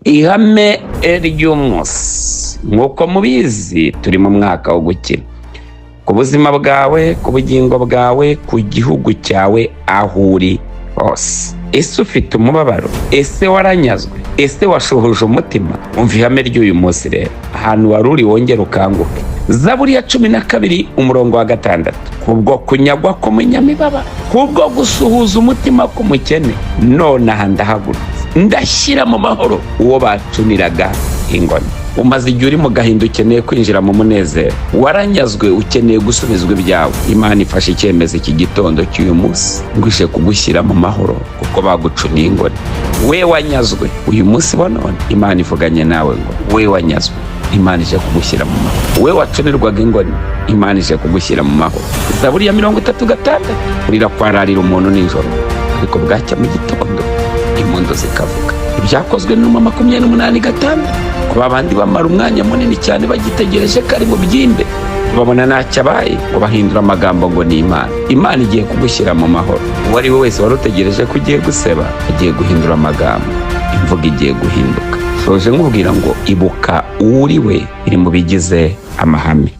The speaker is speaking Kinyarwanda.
ihame ry'umunsi. Nk'uko mubizi turi mu mwaka wo gukira ku buzima bwawe, ku bugingo bwawe, ku gihugu cyawe, aho uri hose. Ese ufite umubabaro? Ese waranyazwe? Ese washuhuje umutima? Umva ihame ry'uyu munsi rero, ahantu wari uri wongera ukanguke. Zaburi ya 12 umurongo wa 6. Kubwo kunyagwa k'umunyamibabaro, kubwo gusuhuza umutima k'umukene, nonaha ndahagurutse, ndashyira mu mahoro uwo bacuniraga ingoni. Umaze igihe uri mu gahinda, ukeneye kwinjira mu munezero. Waranyazwe, ukeneye gusubizwa ibyawe. Imana ifashe icyemezo iki gitondo cy'uyu munsi ngo ije kugushyira mu mahoro kuko bagucuniye ingoni. We wanyazwe, uyu munsi wa none Imana ivuganye nawe ngo we wanyazwe, Imana ije kugushyira mu mahoro. We wacunirwaga ingoni, Imana ije kugushyira mu mahoro. Zaburi ya 36. Rirakwararira umuntu nijoro, ariko bwacya mu gitondo impundu zikavuga. Ibyakozwe n'uma 28:6. Kuba abandi bamara umwanya munini cyane bagitegereje ko ari mu byimbe, babona ntacyo abaye, bahindura amagambo ngo ni Imana. Imana igiye kugushyira mu mahoro. Uwo ari we wese wari utegereje ko ugiye guseba, agiye guhindura amagambo, imvugo igiye guhinduka. Soje nkubwira ngo ibuka uri we iri mu bigize amahame.